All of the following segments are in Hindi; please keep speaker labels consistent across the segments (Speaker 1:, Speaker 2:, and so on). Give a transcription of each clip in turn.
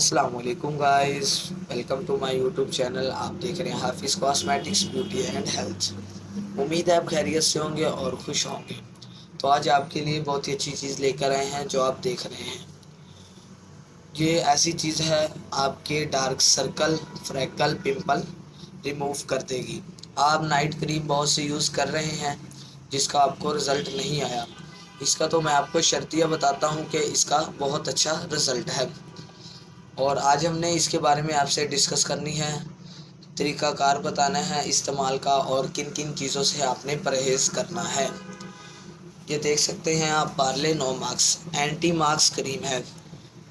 Speaker 1: अस्सलाम वालेकुम guys, welcome to my YouTube channel. आप देख रहे हैं हाफिज़ कॉस्मेटिक्स ब्यूटी एंड हेल्थ। उम्मीद है आप खैरियत से होंगे और खुश होंगे। तो आज आपके लिए बहुत ही अच्छी चीज़ लेकर आए हैं जो आप देख रहे हैं। ये ऐसी चीज़ है आपके dark circle, freckle, pimple remove कर देगी। आप नाइट क्रीम बहुत से यूज़ कर रहे हैं जिसका आपको रिज़ल्ट नहीं आया। इसका तो मैं आपको शर्तिया बताता हूँ कि इसका बहुत अच्छा रिज़ल्ट है और आज हमने इसके बारे में आपसे डिस्कस करनी है, तरीक़ाकार बताना है इस्तेमाल का और किन किन चीज़ों से आपने परहेज़ करना है। ये देख सकते हैं आप, Parle no marks anti marks cream है,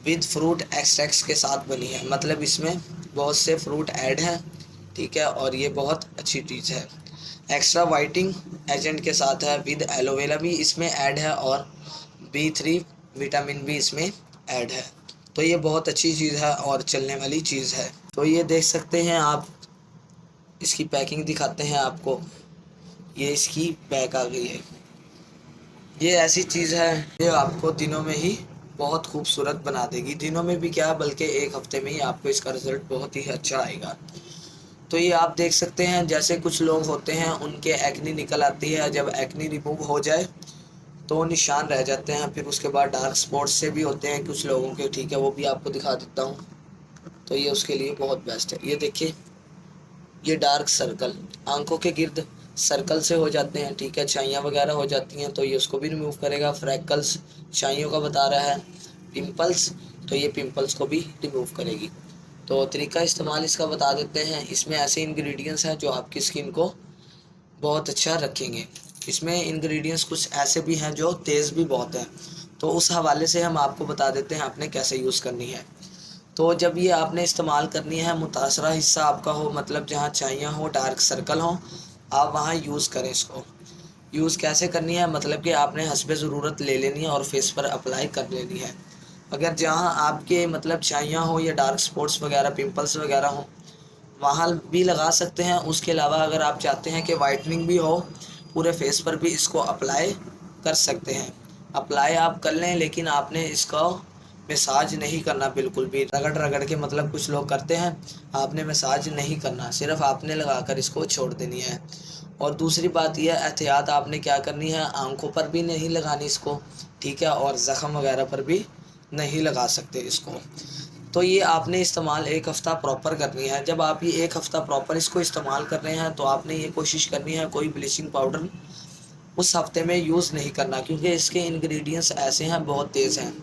Speaker 1: विद फ्रूट एक्सट्रैक्ट्स के साथ बनी है। मतलब इसमें बहुत से फ्रूट ऐड हैं, ठीक है, और ये बहुत अच्छी चीज़ है। एक्स्ट्रा वाइटिंग एजेंट के साथ है, विद एलोवेरा भी इसमें ऐड है और B3 विटामिन भी इसमें ऐड है। तो ये बहुत अच्छी चीज़ है और चलने वाली चीज़ है। तो ये देख सकते हैं आप, इसकी पैकिंग दिखाते हैं आपको। ये इसकी पैक आ गई है। ये ऐसी चीज़ है ये आपको दिनों में ही बहुत खूबसूरत बना देगी। दिनों में भी क्या, बल्कि एक हफ्ते में ही आपको इसका रिज़ल्ट बहुत ही अच्छा आएगा। तो ये आप देख सकते हैं, जैसे कुछ लोग होते हैं उनके एक्नी निकल आती है, जब एक्नी रिमूव हो जाए तो वो निशान रह जाते हैं। फिर उसके बाद डार्क स्पॉट्स से भी होते हैं कुछ लोगों के, ठीक है, वो भी आपको दिखा देता हूँ। तो ये उसके लिए बहुत बेस्ट है। ये देखिए, ये डार्क सर्कल आंखों के गिर्द सर्कल से हो जाते हैं, ठीक है, छाइयाँ वगैरह हो जाती हैं, तो ये उसको भी रिमूव करेगा। फ्रैकल्स छाइयों का बता रहा है। पिंपल्स, तो ये पिंपल्स को भी रिमूव करेगी। तो तरीका इस्तेमाल इसका बता देते हैं। इसमें ऐसे इंग्रेडिएंट्स हैं जो आपकी स्किन को बहुत अच्छा रखेंगे। इसमें इंग्रेडिएंट्स कुछ ऐसे भी हैं जो तेज़ भी बहुत हैं, तो उस हवाले से हम आपको बता देते हैं आपने कैसे यूज़ करनी है। तो जब ये आपने इस्तेमाल करनी है, मुतासरा हिस्सा आपका हो, मतलब जहाँ छाइयाँ हो, डार्क सर्कल हो, आप वहाँ यूज़ करें इसको। यूज़ कैसे करनी है, मतलब कि आपने हस्बे ज़रूरत ले लेनी है और फेस पर अप्लाई कर लेनी है। अगर जहाँ आपके मतलब छाइयाँ हो या डार्क स्पॉट्स वगैरह, पिंपल्स वगैरह हो, वहाँ भी लगा सकते हैं। उसके अलावा अगर आप चाहते हैं कि वाइटनिंग भी हो, पूरे फेस पर भी इसको अप्लाई कर सकते हैं। अप्लाई आप कर लें, लेकिन आपने इसको मसाज नहीं करना बिल्कुल भी, रगड़ रगड़ के, मतलब कुछ लोग करते हैं, आपने मसाज नहीं करना, सिर्फ आपने लगाकर इसको छोड़ देनी है। और दूसरी बात यह एहतियात आपने क्या करनी है, आंखों पर भी नहीं लगानी इसको, ठीक है, और ज़ख़म वगैरह पर भी नहीं लगा सकते इसको। तो ये आपने इस्तेमाल एक हफ़्ता प्रॉपर करनी है। जब आप ये एक हफ़्ता प्रॉपर इसको इस्तेमाल कर रहे हैं तो आपने ये कोशिश करनी है कोई ब्लीचिंग पाउडर उस हफ्ते में यूज़ नहीं करना, क्योंकि इसके इंग्रेडिएंट्स ऐसे हैं, बहुत तेज़ हैं,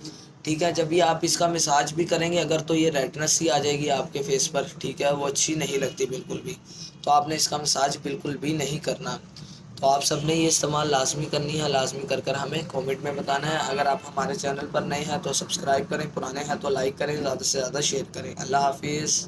Speaker 1: ठीक है। जब ये आप इसका मसाज भी करेंगे अगर, तो ये रेडनेस ही आ जाएगी आपके फेस पर, ठीक है, वो अच्छी नहीं लगती बिल्कुल भी। तो आपने इसका मसाज बिल्कुल भी नहीं करना। तो आप सब ने ये इस्तेमाल लाजमी करनी है। लाजमी कर हमें कमेंट में बताना है। अगर आप हमारे चैनल पर नए हैं तो सब्सक्राइब करें, पुराने हैं तो लाइक करें, ज़्यादा से ज़्यादा शेयर करें। अल्लाह हाफिज़।